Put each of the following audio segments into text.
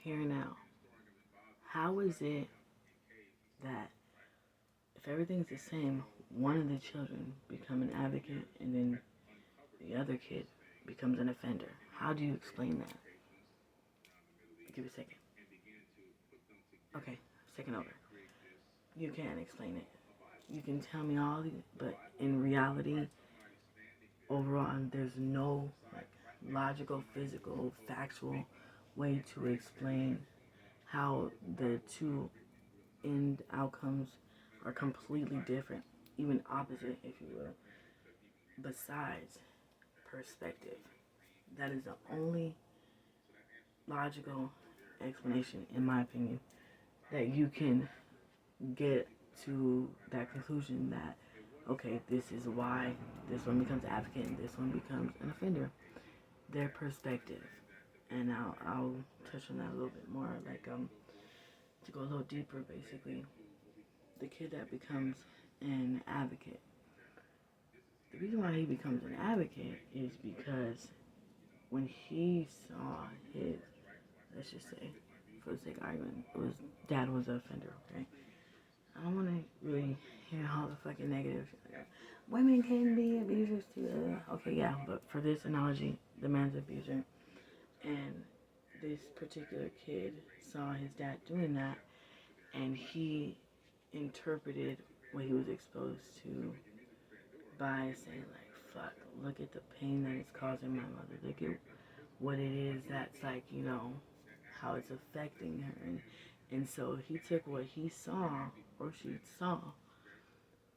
here and now. How is it that if everything's the same, one of the children become an advocate and then the other kid becomes an offender? How do you explain that? Give me a second. Okay, second over. You can't explain it. You can tell me all, but in reality, overall, there's no like logical, physical, factual way to explain how the two end outcomes are completely different, even opposite, if you will, besides perspective. That is the only logical explanation, in my opinion, that you can get to that conclusion that, okay, this is why this one becomes advocate and this one becomes an offender. Their perspective. And I'll touch on that a little bit more, like, to go a little deeper, basically. The kid that becomes an advocate. The reason why he becomes an advocate is because when he saw his, let's just say, for the sake of argument, dad was an offender, okay? I don't want to really hear all the fucking negative. Women can be abusers too. Okay, yeah, but for this analogy, the man's abuser. And this particular kid saw his dad doing that, and he interpreted what he was exposed to by saying, like, fuck, look at the pain that it's causing my mother. Look at what it is that's, like, how it's affecting her. And so he took what he saw, or she saw,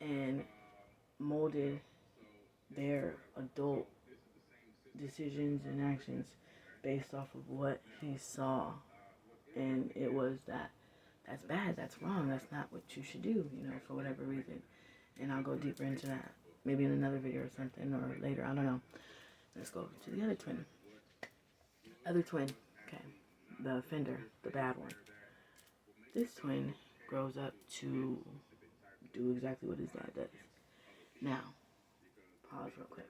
and molded their adult decisions and actions based off of what he saw. And it was that's bad, that's wrong, that's not what you should do, for whatever reason. And I'll go deeper into that, maybe in another video or something, or later, I don't know. Let's go to the other twin. Okay, the offender, the bad one. This twin grows up to do exactly what his dad does. Now, pause real quick.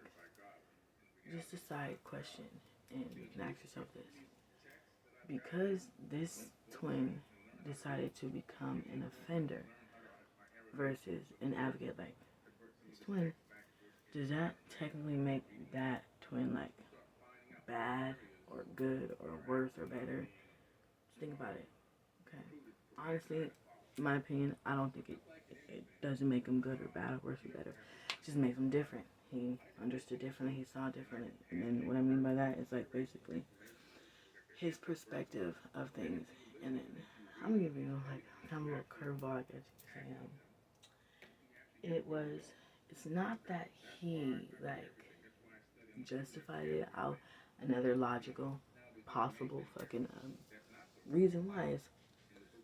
Just a side question, and you can ask yourself this. Because this twin decided to become an offender versus an advocate, like his twin, does that technically make that twin, like, bad or good or worse or better? Just think about it, okay? Honestly, in my opinion, I don't think it doesn't make him good or bad or worse or better. It just makes him different. He understood differently, he saw differently. And then what I mean by that is, like, basically his perspective of things. And then I'm gonna give you, like, kind of a little curveball, I guess you could say. It's not that he, like, justified it out. Another logical, possible fucking reason why is,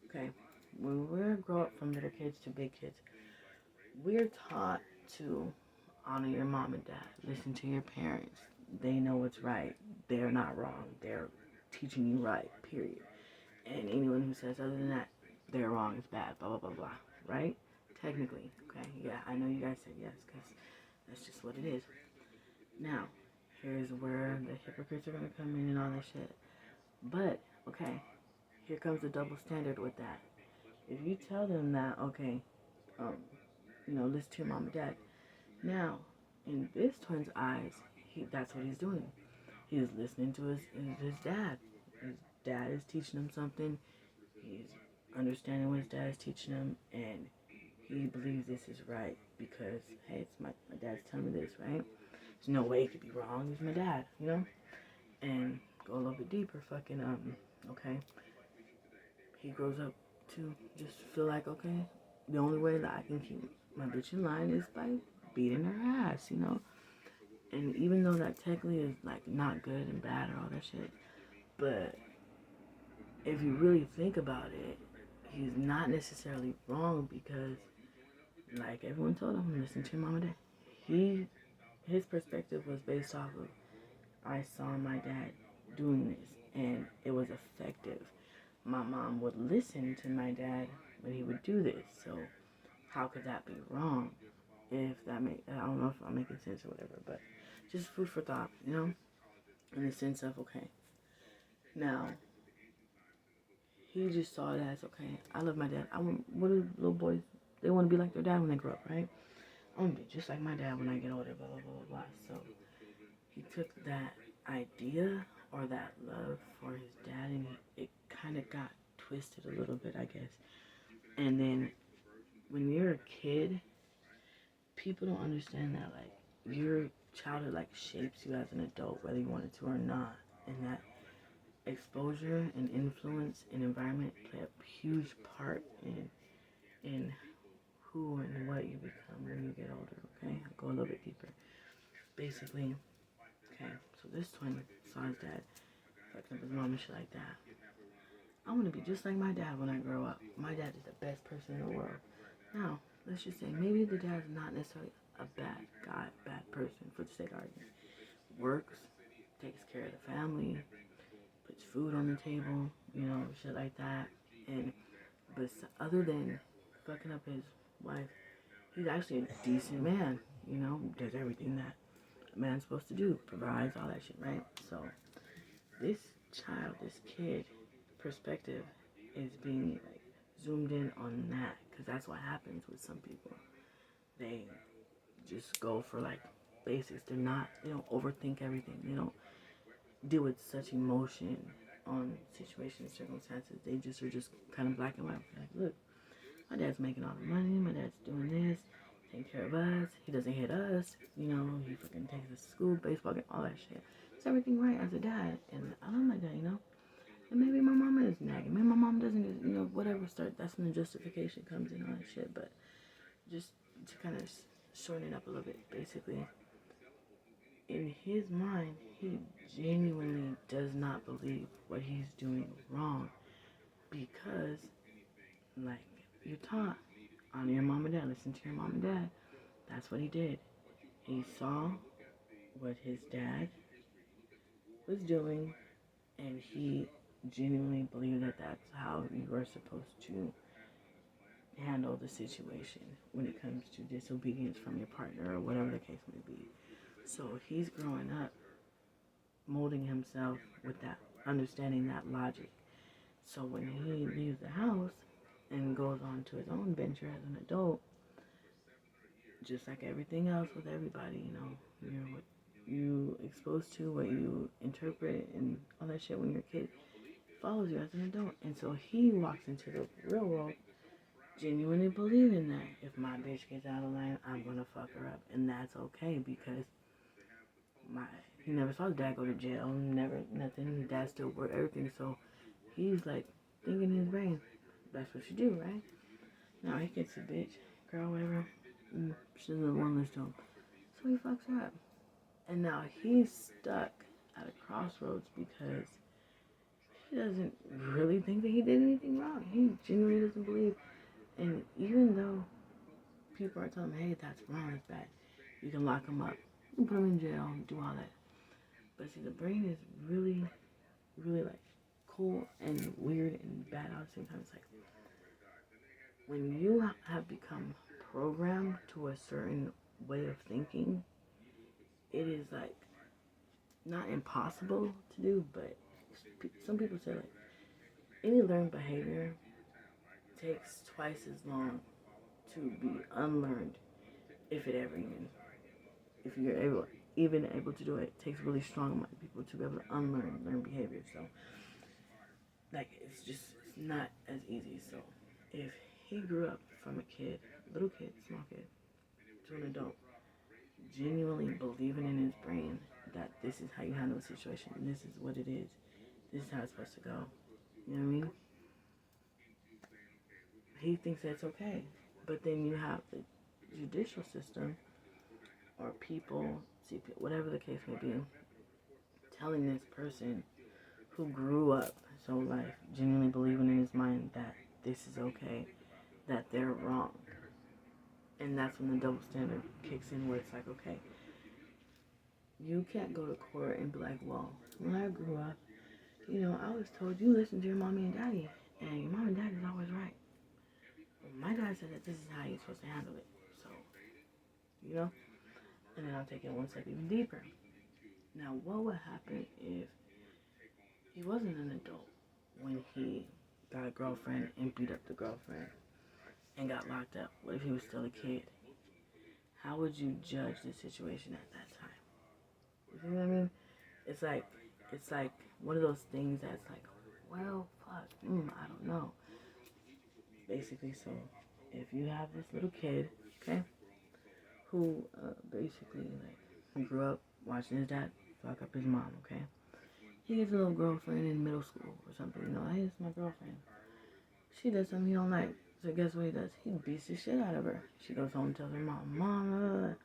okay, when we grow up from little kids to big kids, we're taught to honor your mom and dad, listen to your parents. They know what's right. They're not wrong. They're teaching you right, period. And anyone who says other than that, they're wrong, it's bad, blah, blah, blah, blah, right? Technically, okay, yeah, I know you guys said yes, because that's just what it is. Now, here's where the hypocrites are going to come in and all that shit. But, okay, here comes the double standard with that. If you tell them that, okay, listen to your mom and dad. Now, in this twin's eyes, that's what he's doing. He's listening to his dad. His dad is teaching him something. He's understanding what his dad is teaching him, and he believes this is right because, hey, it's my dad's telling me this, right? There's no way it could be wrong. He's my dad, And go a little bit deeper, okay. He grows up to just feel like, okay, the only way that I can keep my bitch in line is by beating her ass, And even though that technically is, like, not good and bad or all that shit, but if you really think about it, he's not necessarily wrong because, like everyone told him, listen to your mom and dad. His perspective was based off of, I saw my dad doing this, and it was effective. My mom would listen to my dad when he would do this, so how could that be wrong? I don't know if I'm making sense or whatever, but just food for thought, in the sense of, okay, now, he just saw it as, okay, I love my dad. What do little boys, they want to be like their dad when they grow up, right? I want to be just like my dad when I get older, blah, blah, blah, blah, blah. So he took that idea or that love for his dad, and it kind of got twisted a little bit, I guess. And then when you're a kid, people don't understand that, like, your childhood, like, shapes you as an adult, whether you wanted to or not. And that exposure and influence and environment play a huge part in who and what you become when you get older, okay? I'll go a little bit deeper. Basically, okay, so this twin saw his dad fucking up his mom and shit like that. I want to be just like my dad when I grow up. My dad is the best person in the world. Now, let's just say maybe the dad's not necessarily a bad guy, bad person for the sake of argument. Works, takes care of the family, puts food on the table, shit like that. But other than fucking up his wife, he's actually a decent man, does everything that a man's supposed to do, provides, all that shit, right? So this child, this kid, perspective is being like zoomed in on that, because that's what happens with some people. They just go for like basics. They don't overthink everything. They don't deal with such emotion on situations, circumstances. They just are just kind of black and white. Like, look, my dad's making all the money. My dad's doing this, taking care of us. He doesn't hit us. He fucking takes us to school, baseball game, all that shit. It's everything right as a dad. And I love my dad, And maybe my mom is nagging. Maybe my mom doesn't, whatever. That's when the justification comes in, all that shit. But just to kind of shorten it up a little bit, basically, in his mind, he genuinely does not believe what he's doing wrong, because, like, you're taught, honor your mom and dad, listen to your mom and dad. That's what he did. He saw what his dad was doing, and he genuinely believed that that's how you were supposed to handle the situation when it comes to disobedience from your partner or whatever the case may be. So he's growing up molding himself with that, understanding that logic. So when he leaves the house and goes on to his own venture as an adult, just like everything else with everybody, what you exposed to, what you interpret, and all that shit when you're a kid follows you as an adult. And so he walks into the real world genuinely believing that if my bitch gets out of line, I'm gonna fuck her up, and that's okay, because he never saw his dad go to jail, never nothing. His dad still worked everything, so he's like thinking in his brain, that's what you do, right? Now he gets a bitch, girl, whatever. She doesn't want to listen to him, so he fucks her up, and now he's stuck at a crossroads because he doesn't really think that he did anything wrong. He genuinely doesn't believe, and even though people are telling him, hey, that's wrong, that's bad, you can lock him up, you can put him in jail, do all that. But see, the brain is really, really like cool and weird and bad all at the same time. It's like when you have become programmed to a certain way of thinking, it is like not impossible to do, but some people say like any learned behavior takes twice as long to be unlearned, if you're even able to do it. It takes really strong-minded people to be able to learn behavior. So like it's not as easy. So if he grew up from a kid, little kid, small kid, to an adult, genuinely believing in his brain that this is how you handle a situation, and this is what it is, this is how it's supposed to go, you know what I mean? He thinks that's okay. But then you have the judicial system, or people, whatever the case may be, telling this person who grew up so life genuinely believing in his mind that this is okay, that they're wrong. And that's when the double standard kicks in, where it's like, okay, you can't go to court and be like, well, when I grew up, I was told you listen to your mommy and daddy, and your mom and dad is always right. Well, my dad said that this is how you're supposed to handle it. So, and then I'll take it one step even deeper. Now, what would happen if he wasn't an adult when he got got a girlfriend and beat up the girlfriend and got locked up? What if he was still a kid? How would you judge the situation at that time? You know what I mean? It's like one of those things that's like, well, fuck, I don't know. Basically, so if you have this little kid, okay, who basically like grew up watching his dad fuck up his mom, okay, he gets a little girlfriend in middle school or something. Hey, it's my girlfriend. She does something he don't like. So guess what he does? He beats the shit out of her. She goes home and tells her mom,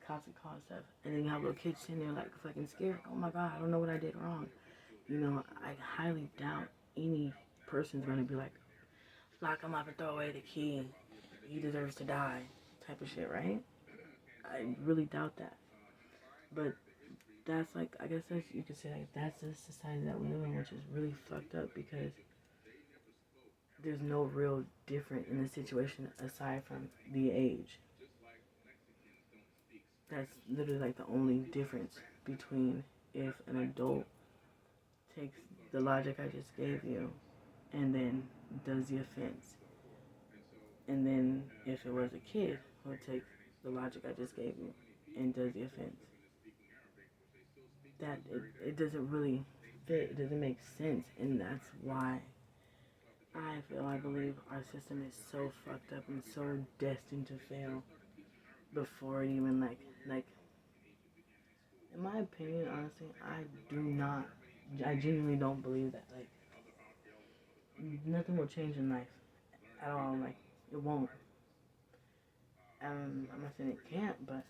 cops and calls stuff. And then you have little kids sitting there like fucking scared. Oh my God, I don't know what I did wrong. I highly doubt any person's gonna be like, lock him up and throw away the key. He deserves to die. Type of shit, right? I really doubt that. But that's like, I guess that's, you could say like that's the society that we live in, which is really fucked up because there's no real difference in the situation aside from the age. That's literally like the only difference between if an adult takes the logic I just gave you and then does the offense. And then if it was a kid who would take the logic I just gave you and does the offense. That it doesn't really fit, it doesn't make sense, and that's why I believe our system is so fucked up and so destined to fail before it even like in my opinion, honestly, I genuinely don't believe that like nothing will change in life at all. Like it won't. I'm not saying it can't, but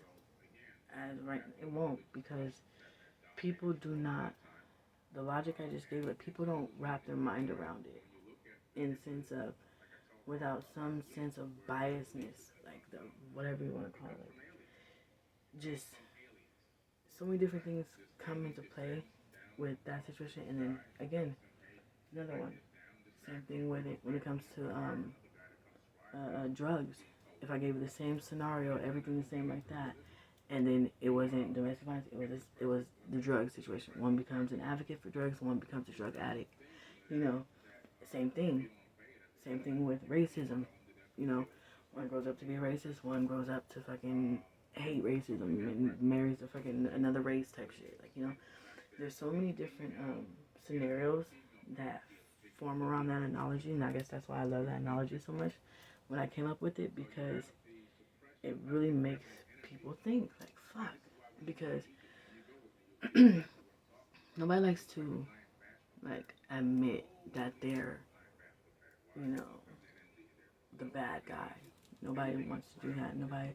it won't because people do not. The logic I just gave, like people don't wrap their mind around it in the sense of without some sense of biasness, like the whatever you want to call it. Just so many different things come into play with that situation, and then again, another one. Same thing with it when it comes to drugs. If I gave you the same scenario, everything the same like that, and then it wasn't domestic violence, it was the drug situation. One becomes an advocate for drugs, one becomes a drug addict. You know, same thing. Same thing with racism. One grows up to be a racist, one grows up to fucking hate racism and marries a fucking another race type shit. There's so many different scenarios that form around that analogy, and I guess that's why I love that analogy so much when I came up with it, because it really makes people think, like, fuck, because nobody likes to, like, admit that they're, the bad guy. Nobody wants to do that. Nobody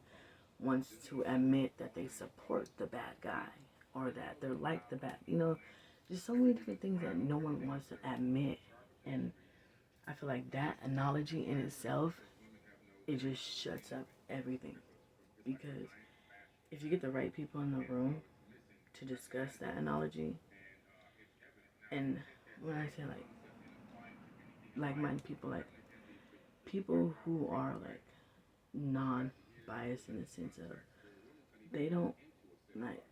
wants to admit that they support the bad guy or that they're like the bad, there's so many different things that no one wants to admit. And I feel like that analogy in itself, it just shuts up everything. Because if you get the right people in the room to discuss that analogy, and when I say like-minded people, like people who are like non-biased in the sense of they don't like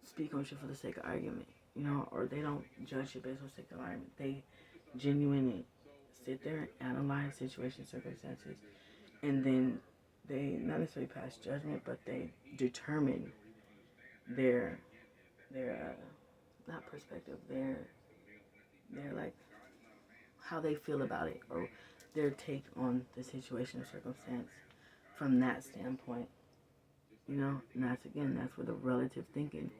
speak on shit for the sake of argument, or they don't judge shit based on sake of argument. They genuinely sit there, analyze situations, circumstances, and then they not necessarily pass judgment, but they determine their not perspective, their like how they feel about it or their take on the situation or circumstance from that standpoint. And that's where the relative thinking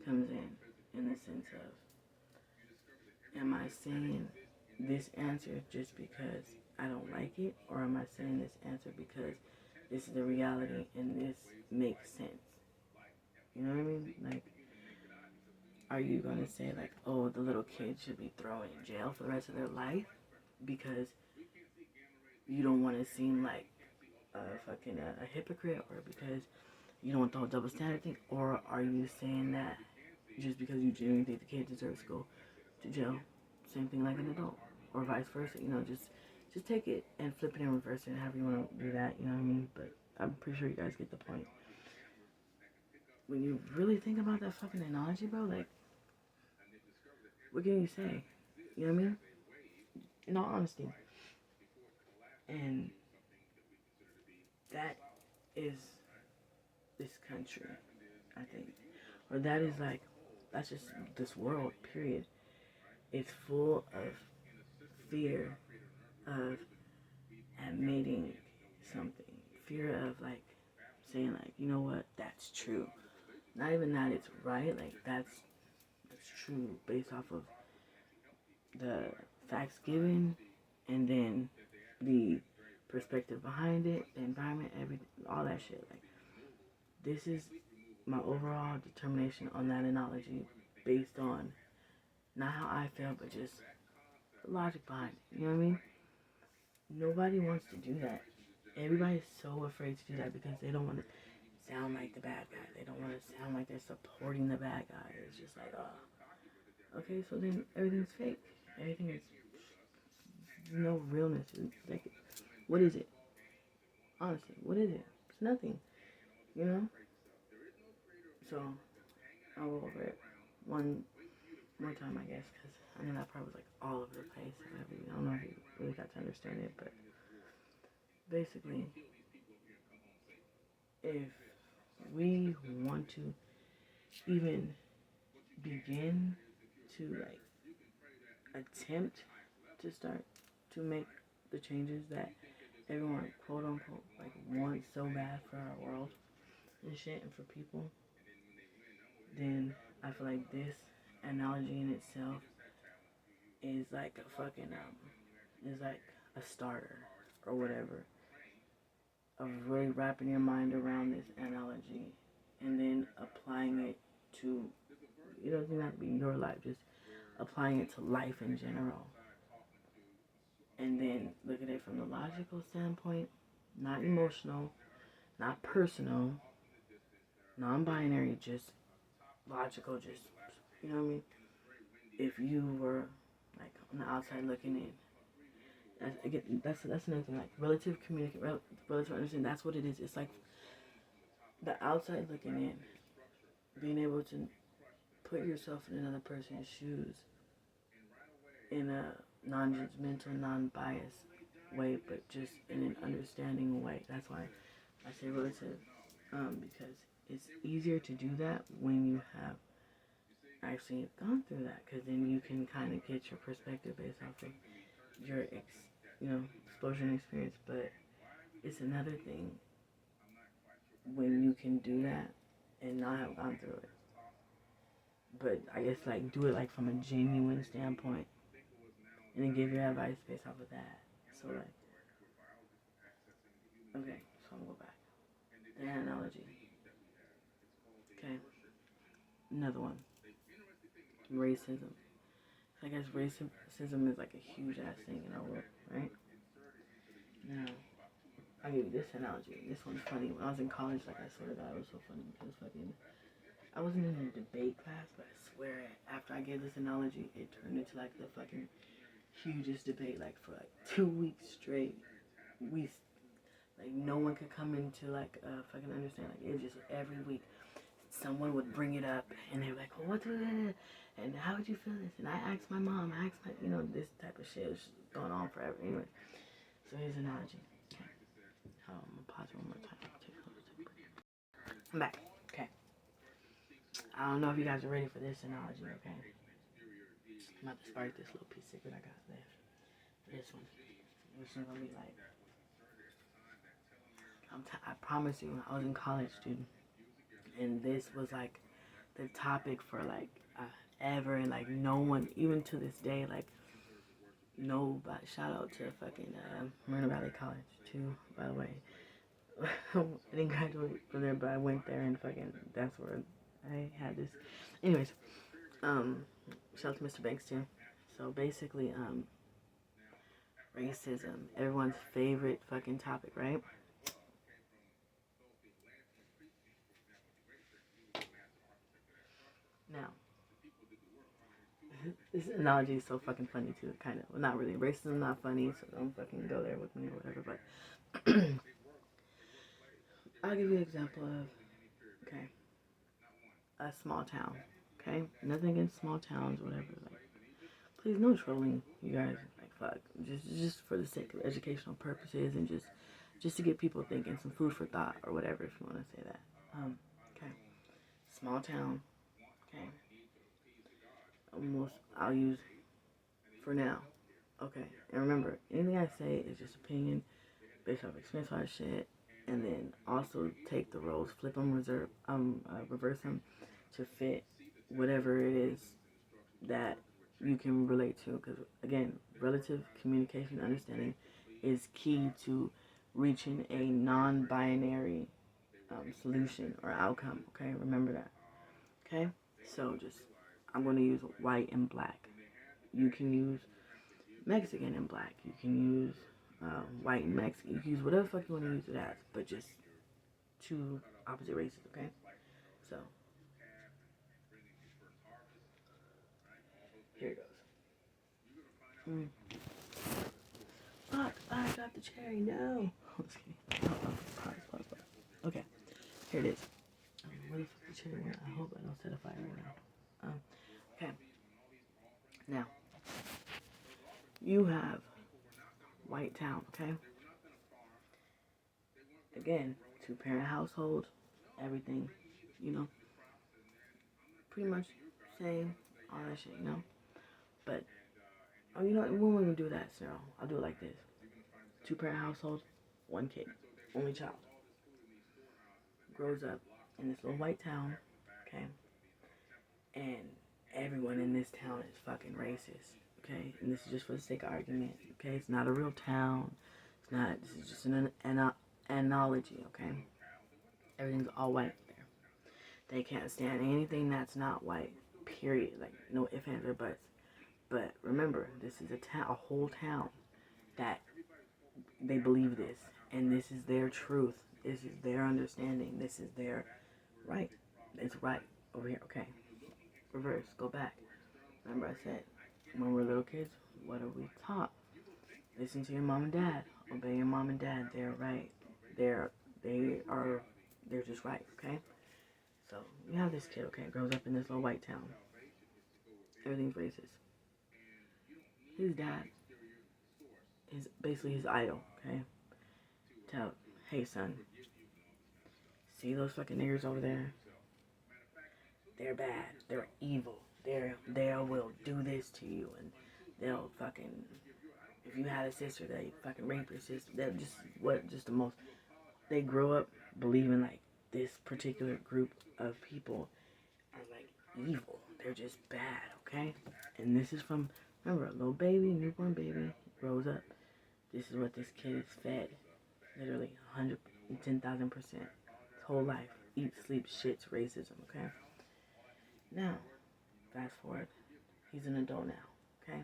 comes in the sense of, am I saying this answer just because I don't like it, or am I saying this answer because this is the reality and this makes sense? You know what I mean? Like, are you going to say, like, oh, the little kid should be thrown in jail for the rest of their life because you don't want to seem like a hypocrite, or because you don't want the whole double standard thing? Or are you saying that just because you genuinely think the kid deserves to go to jail, same thing like an adult, or vice versa? Just take it and flip it and reverse it, however you want to do that. You know what I mean? But I'm pretty sure you guys get the point. When you really think about that fucking analogy, bro, like, what can you say? You know what I mean? in all honesty. And that is this country, I think. Or that is like, that's just this world, period. It's full of fear of admitting something. Fear of like saying like, you know what, that's true. Not even that it's right, like that's true based off of the facts given and then the perspective behind it, the environment, everything, all that shit. Like this is my overall determination on that analogy based on not how I feel, but just the logic behind it. You know what I mean? Nobody wants to do that. Everybody's so afraid to do that because they don't want to sound like the bad guy. They don't want to sound like they're supporting the bad guy. It's just like, oh, okay, so then everything's fake. Everything is no realness. It's like, what is it? Honestly, what is it? It's nothing, you know? So, I'll go over it one more time, I guess, because I know that part was like all over the place. I don't know if you really got to understand it, but basically, if we want to even begin to like attempt to start to make the changes that everyone quote unquote like wants so bad for our world and shit and for people, then I feel like this analogy in itself is like a fucking is like a starter or whatever of really wrapping your mind around this analogy and then applying it to, it doesn't even have to be your life, just applying it to life in general. And then look at it from the logical standpoint, not emotional, not personal, non-binary, just logical, just, you know what I mean? If you were like on the outside looking in, that's another thing, like relative communication, relative understanding, that's what it is. It's like the outside looking in, being able to put yourself in another person's shoes in a non-judgmental, non-biased way, but just in an understanding way. That's why I say relative, because it's easier to do that when you have actually gone through that, because then you can kind of get your perspective based off of your exposure and experience. But it's another thing when you can do that and not have gone through it. But I guess like do it like from a genuine standpoint and then give your advice based off of that. So like, okay, so I'm gonna go back. The analogy. Okay, another one. Racism. So I guess racism is like a huge ass thing in our world, right? Now, I'll give you this analogy. This one's funny. When I was in college, like I swear to God, it was so funny because fucking I wasn't in a debate class, but I swear after I gave this analogy, it turned into like the fucking hugest debate, like for like 2 weeks straight. We like no one could come into like fucking understand. Like it was just every week someone would bring it up and they were like, well, what's it? And how would you feel this? And I asked my mom, I asked my, this type of shit was going on forever. Anyway, so here's an analogy. Okay. I'm gonna pause one more time. I'm back. Okay. I don't know if you guys are ready for this analogy, okay? I'm about to spark this little piece of secret I got left. This one. This one's gonna be like, I promise you, I was in college, dude. And this was like the topic for like ever, and like no one, even to this day, like nobody. Shout out to fucking Marina Valley College too, by the way. I didn't graduate from there, but I went there and fucking that's where I had this. Anyways, shout out to Mr. Banks too. So basically, racism, everyone's favorite fucking topic, right? Now, this analogy is so fucking funny too, kind of. Well, not really. Racism not funny, so don't fucking go there with me or whatever. But I'll give you an example of, okay, a small town. Okay, nothing against small towns, whatever. Like, please, no trolling, you guys. Like, fuck, just for the sake of educational purposes and just to get people thinking, some food for thought or whatever, if you want to say that. Okay, small town. Okay, almost I'll use for now. Okay, and remember, anything I say is just opinion based off experience, all that shit, and then also take the roles, flip them, reverse them to fit whatever it is that you can relate to. Because again, relative communication understanding is key to reaching a non-binary solution or outcome. Okay, remember that. Okay, so just I'm going to use white and black. You can use Mexican and black. You can use white and Mexican. You can use whatever fuck you want to use it as, but just two opposite races. Okay, so here it goes. Fuck, I got the cherry. No. Just kidding. Pause. Okay, here it is. Where the fuck the cherry went? I hope I don't set a fire right now. Okay. Now, you have white town, okay? Again, two-parent household, everything, you know, pretty much same, all that shit, you know? But, oh, you know what? We won't even do that, Cyril. I'll do it like this. Two-parent household, one kid, only child. Grows up in this little white town, okay? And everyone in this town is fucking racist, okay? And this is just for the sake of argument, okay? It's not a real town. It's not, this is just an analogy, okay? Everything's all white there. They can't stand anything that's not white, period. Like, no ifs, ands, or buts. But remember, this is a whole town that they believe this. And this is their truth. This is their understanding. This is their right. It's right over here, okay? Reverse, go back. Remember I said, when we're little kids, what are we taught? Listen to your mom and dad. Obey your mom and dad. They're right. They're just right, okay? So, you have this kid, okay, grows up in this little white town. Everything's racist. His dad is basically his idol, okay? Tell, hey son, see those fucking niggers over there? They're bad. They're evil. They will do this to you, and they'll fucking, if you had a sister, they fucking rape your sister. They're just the most, they grow up believing like this particular group of people are like evil. They're just bad, okay? And this is from, remember, a little baby, newborn baby, grows up. This is what this kid is fed. Literally 110,000%. His whole life. Eats, sleeps, shits, racism, okay? Now, fast forward. He's an adult now, okay?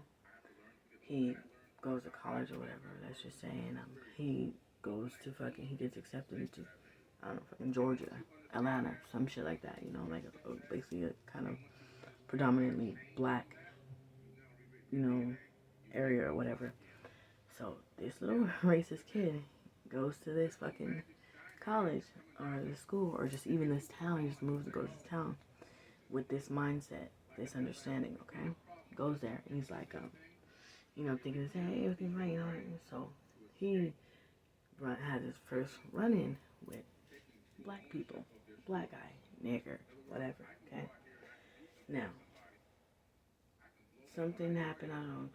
He goes to college or whatever, let's just say, and he goes to fucking, he gets accepted into, I don't know, fucking Georgia, Atlanta, some shit like that, you know, like basically a kind of predominantly black, you know, area or whatever. So this little racist kid goes to this fucking college or this school or just even this town. He just moves to go to this town with this mindset, this understanding, okay? Goes there and he's like, you know, thinking, hey, everything's right, you know. So he has his first run-in with black people, black guy, nigger, whatever, okay? Now, something happened, I don't know,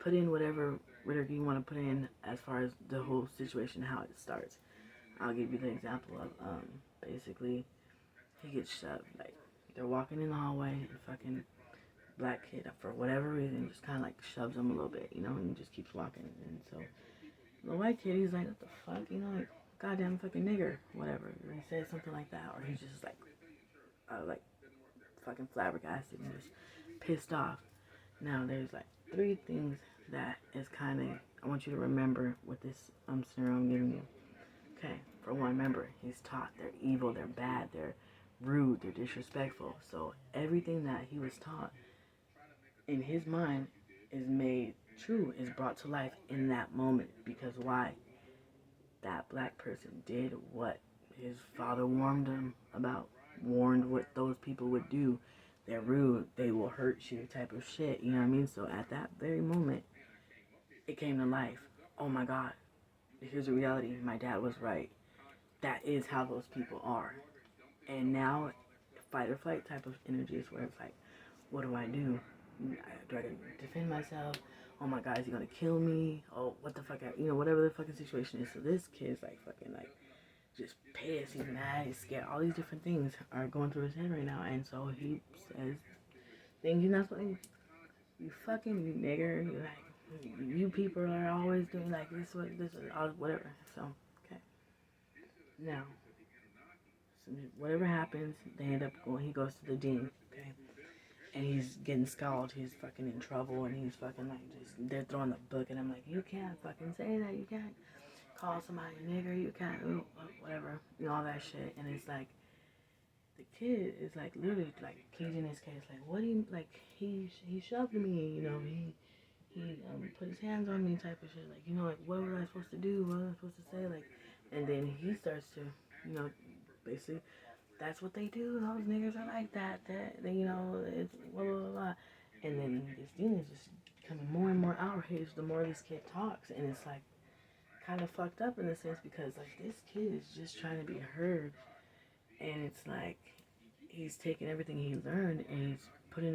put in whatever you want to put in as far as the whole situation, how it starts. I'll give you the example of, basically, he gets shoved, like, they're walking in the hallway, and fucking black kid, for whatever reason, just kind of, like, shoves him a little bit, you know, and he just keeps walking, and so, the white kid, he's like, what the fuck, you know, like, goddamn fucking nigger, whatever, or he says something like that, or he's just, like, fucking flabbergasted and just pissed off. Now, there's, like, three things that is kind of, I want you to remember with this scenario I'm giving you. Okay, for one, remember, he's taught they're evil, they're bad, they're rude, they're disrespectful. So everything that he was taught in his mind is made true, is brought to life in that moment. Because why? That black person did what his father warned him about, warned what those people would do. They're rude, they will hurt you type of shit, you know what I mean? So at that very moment, it came to life. Oh my God, here's the reality. My dad was right. That is how those people are. And now, fight or flight type of energy is where it's like, what do I do? Do I defend myself? Oh my God, is he gonna kill me? Oh, what the fuck? Whatever the fucking situation is. So this kid's like fucking like just pissed. He's mad. He's scared. All these different things are going through his head right now, and so he says things you're not supposed to. You fucking nigger. You like you people are always doing like this, whatever. So okay. Now, so whatever happens, they end up going. He goes to the dean. Okay. And he's getting scalded, he's fucking in trouble, and he's fucking like they're throwing the book, and I'm like, you can't fucking say that, you can't call somebody a nigger, you can't, whatever, all that shit, and it's like, the kid is like literally like caging his case, like, what do you, like, he shoved me, he put his hands on me type of shit, like, like, what was I supposed to do, what was I supposed to say, like, and then he starts to, basically, that's what they do. Those niggas are like that. It's blah, blah, blah, blah. And then this demon is just becoming more and more outraged the more this kid talks. And it's like kind of fucked up in a sense because like this kid is just trying to be heard. And it's like he's taking everything he learned and he's putting it